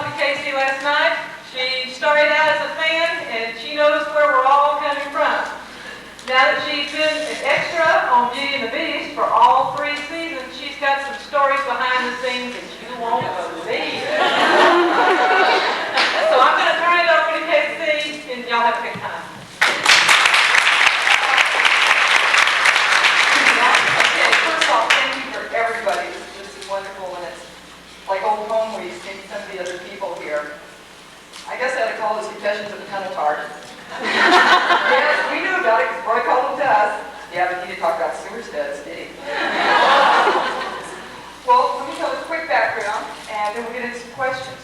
talked to Casey last night. She started out as a fan, and she knows where we're all coming from. Now that she's been an extra on Beauty and the Beast for all 3 seasons, she's got some stories behind the scenes that you won't believe. So I'm going to turn it over to Casey, and y'all have a good time. Okay, first off, thank you for everybody. This is wonderful, and it's like old home week, seeing some of the other people here. I guess I ought to call this Confessions of a Tunnel Tart. Yes, we knew about it because Roy called them to us. Yeah, but he didn't talk about sewer studs, did he? Well, let me tell a quick background, and then we'll get into some questions.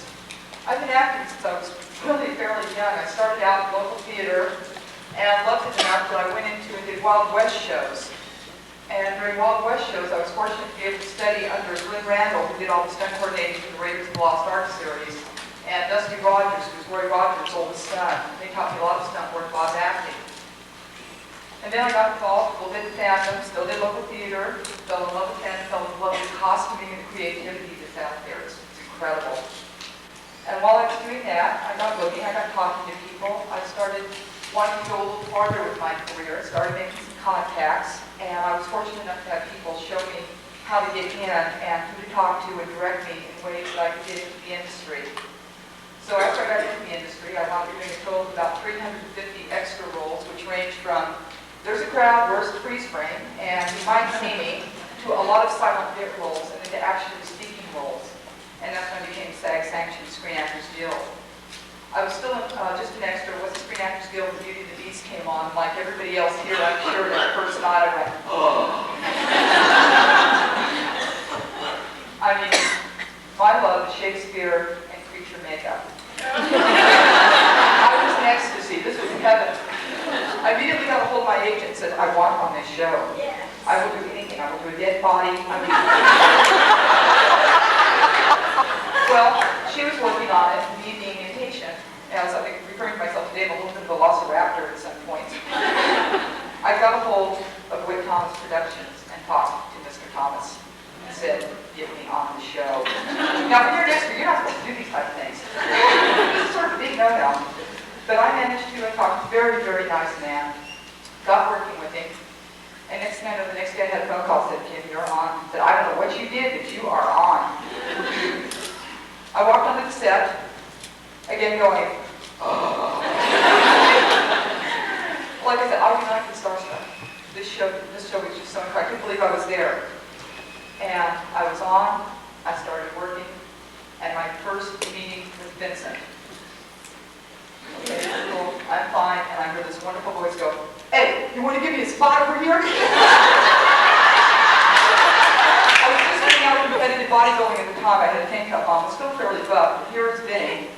I've been acting since I was really fairly young. I started out in local theater, and I loved it enough that I went into and did Wild West shows. And during Wild West shows, I was fortunate to be able to study under Glenn Randall, who did all the stunt coordinating for the Raiders of the Lost Ark series, and Dusty Rogers, who was Roy Rogers' oldest son. They taught me a lot of stunt work while acting. And then I got involved, still did fandom, still did local theater, fell in love with fandom, fell in love with costuming and the creativity that's out there. It's incredible. And while I was doing that, I got looking, I got talking to people. I started wanting to go a little farther with my career, started making some contacts, and I was fortunate enough to have people show me how to get in and who to talk to and direct me in ways that I could get into the industry. So after I got into the industry, I wound up doing a total of about 350 extra roles, which ranged from there's a crowd, where's the freeze frame, and you might see me, to a lot of silent bit roles and into actually speaking roles. And that's when I became SAG-sanctioned Screen Actors Guild. I was still just an extra, was the Screen Actors Guild when Beauty and the Beast came on. Like everybody else here, I'm sure that first night I went, oh. I mean, my love is Shakespeare and creature makeup. I was in ecstasy. This was heaven. I immediately got a hold of my agent and said, I want on this show. Yes. I will do anything. I will do a dead body. Well, she was working on it, me being impatient. As I think referring to myself today, I'm a little bit of a velociraptor at some point. I got a hold of Witt Thomas Productions and talked to Mr. Thomas and said, get me on the show. Now, when you're an extra, you're not supposed to do these type of things. This is sort of a big no-no. But I managed to talk to a very, very nice man, got working with him, and next thing I know, the next day I had a phone call that said, Kim, you're on. I said, I don't know what you did, but you are on. I walked onto the set, again going, oh. Like I said, I was not even starstruck. This show was just so incredible. I couldn't believe I was there. And I was on, I started working, and my first meeting with Vincent. Okay, cool, I'm fine, and I heard this wonderful voice go, hey, you want to give me a spot over here? I was just getting out of competitive bodybuilding at the time. I had a tank top on, was still fairly buff, but here is Vinny,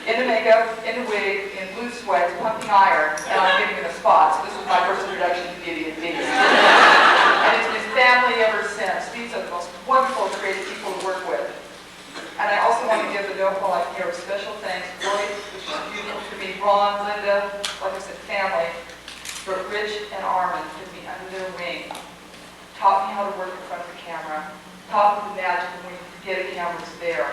in the makeup, in the wig, in blue sweats, pumping iron, and I'm giving him a spot. So this was my first introduction to Beauty and the Beast. And it's been family ever since. These are the most wonderful, creative people to work with. And I also want to give the note while I'm here a special thanks to Roy, which is beautiful to me, Ron, Linda, like I said, family, but Rich and Armin took me under their wing, taught me how to work in front of the camera, taught me the magic of when you forget a camera's there.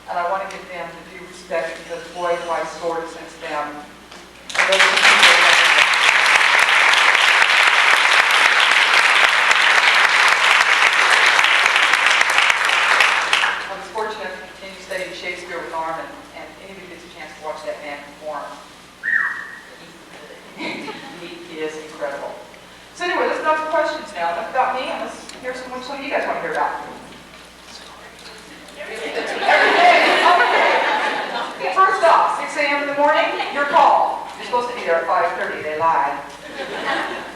And I want to give them the due respect because boy, do I soared since then. And those are the people I was fortunate to continue studying Shakespeare with Armin, and anybody gets a chance to watch that man perform. He is incredible. So anyway, let's go to questions now. Enough about me, and let's hear some of you guys want to hear about. Every day. Okay, first off, 6 a.m. in the morning, your call. You're supposed to be there at 5:30. They lied.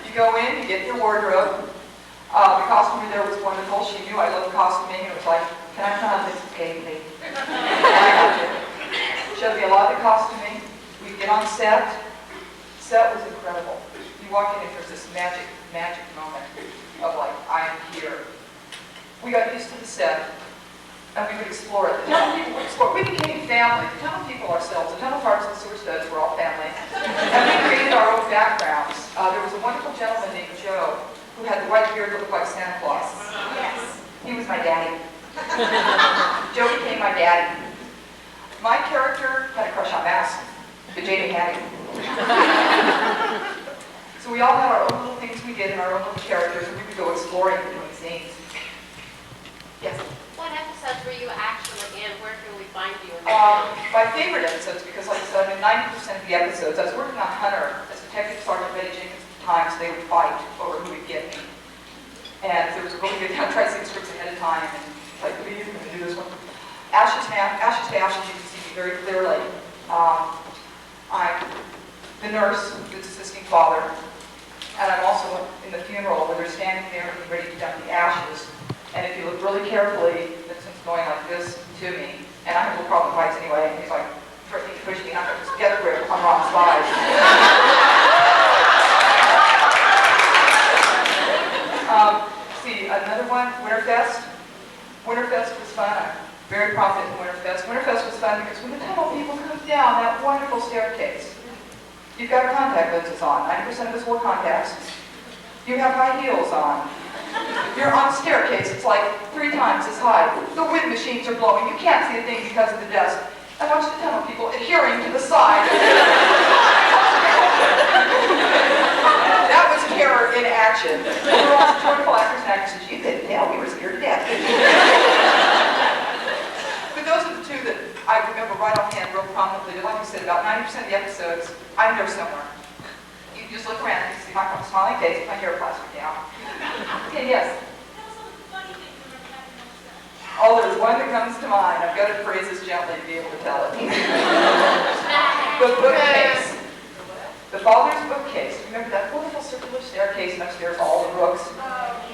You go in, you get your wardrobe. The costumer there was wonderful. She knew I loved costuming. It was like, can I come on this pay, please? And I got you. Showed me a lot of the costuming. We'd get on set. Set was incredible. You walk in and there's this magic moment of like, I'm here. We got used to the set. And we would explore it. The tunnel people would explore. We became family. The tunnel people ourselves, the tunnel parts and sewer studs were all family. And we created our own backgrounds. There was a wonderful gentleman named Joe who had the white beard that looked like Santa Claus. Yes. He was my daddy. Joe became my daddy. My character had a crush on Max, but Jada had him. So we all had our own little things we did and our own little characters, and we would go exploring between scenes. Yes? What episodes were you actually in? Where can we find you? My favorite episodes, because like I said, I'm in 90% of the episodes. I was working on Hunter as Detective Sergeant Betty Jenkins at the time, so they would fight over who would get me. And there was a really good, I tried to see the scripts ahead of time, and like, please, I'm going to do this one. Ashes to Ashes, you can see me very clearly. I'm the nurse that's assisting Father, and I'm also in the funeral where they're standing there getting ready to dump the ashes. And if you look really carefully, Vincent's going like this to me, and I have a little problem with heights anyway, and he's like threatening to push me, and I'm like, just get a grip on Ron's side. See, another one, Winterfest. Winterfest was fun. I'm very confident in Winterfest. Winterfest was fun because when the tunnel people come down that wonderful staircase, you've got contact lenses on. 90% of us wore contacts. You have high heels on. You're on a staircase. It's like 3 times as high. The wind machines are blowing. You can't see a thing because of the dust. And watch the tunnel people adhering to the side. That was terror in action. We were all wonderful actors and actresses. You couldn't tell. We were scared to death. But those are the two that I remember right offhand real prominently. Like I said, about 90% of the episodes, I'm there somewhere. You just look around and you see my smiling face with my hair plastered down. Okay, yes? Oh, there's one that comes to mind. I've got to phrase this gently to be able to tell it. The bookcase. The father's bookcase. Remember that wonderful circular staircase and upstairs all the books?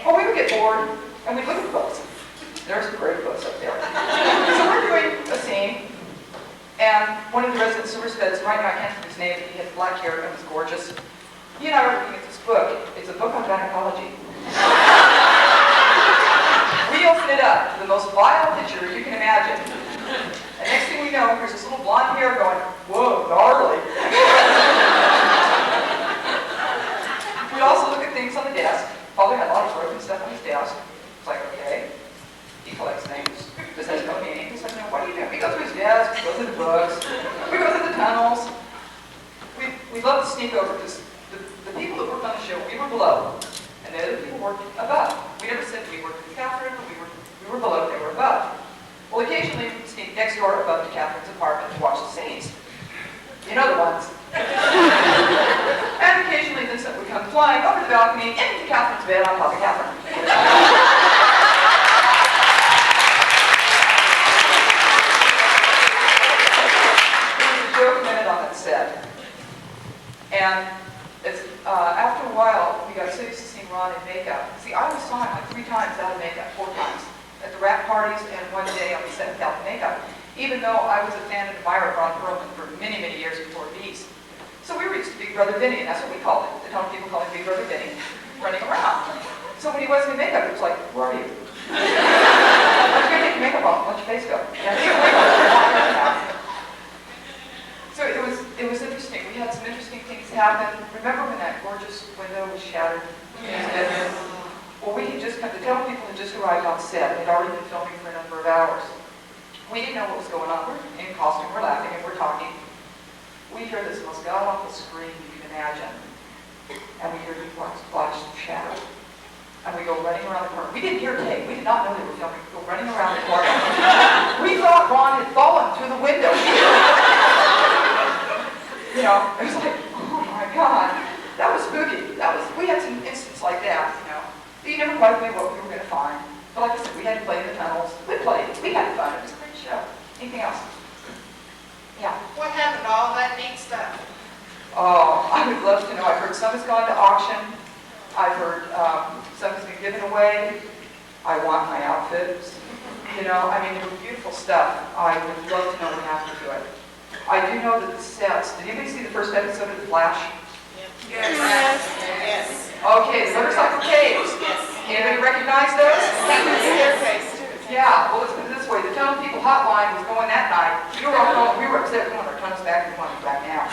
Oh, we would get bored and we'd look at the books. There's some great books up there. So we're doing a scene, and one of the residents says, right now I can't think of his name, but he had black hair and was gorgeous. He and I were looking at this book. It's a book on gynecology. We open it up to the most vile picture you can imagine. And next thing we know, there's this little blonde hair going, whoa, gnarly. We also look at things on the desk. Father had a lot of broken stuff on his desk. It's like, okay. He collects things. This has no meaning. He's like, no, what are you doing? We go through his desk, we go through the books, we go through the tunnels. We love to sneak over because the people that worked on the show, we were below. And the other people worked above. We never said we worked with Catherine, but we were below, they were above. Well, occasionally we'd sneak next door above to Catherine's apartment to watch the scenes. You know the ones. And occasionally Vincent would come flying over the balcony into Catherine's bed on top of Catherine. There was a joke minute on that set. And after a while, we got so used to seeing Ron in makeup. See, I was saw him like 3 times out of makeup, 4 times. At the rap parties and one day on the set without the makeup. Even though I was a fan and admirer of Ron Perlman for many, many years before Beast. So we were used to Big Brother Vinny, and that's what we called it. The town people called him Big Brother Vinny, running around. So when he wasn't in makeup, it was like, who are you? I'm going to take your makeup off and let your face go. So it was interesting. We had some interesting things happen. Remember when that gorgeous window was shattered in his bedroom? Well, we had just come, the town people had just arrived on set. They'd already been filming for a number of hours. We didn't know what was going on. We're in costume, we're laughing, and we're talking. We hear this most god-awful scream you can imagine. And we hear the flash shadow. And we go running around the corner. We didn't hear tape. We did not know they were filming. We go running around the corner. We thought Ron had fallen through the window. You know, it was like, oh my God. That was spooky. We had some instances like that, you know. You never quite knew what we were going to find. But like I said, we had to play in the tunnels. We played. We had fun. It was a great show. Anything else? Yeah. What happened to all that neat stuff? Oh, I would love to know. I've heard some has gone to auction. I've heard some has been given away. I want my outfits. You know, I mean, it was beautiful stuff. I would love to know what happened to it. I do know that the sets. Did anybody see the first episode of The Flash? Yes. Yes. Okay, the motorcycle caves. Yes. Anybody recognize those? Staircase. Yeah, well, let's put it this way. The Tunnel People Hotline was going that night. We were upset. We want our tunnels back. We want them back now.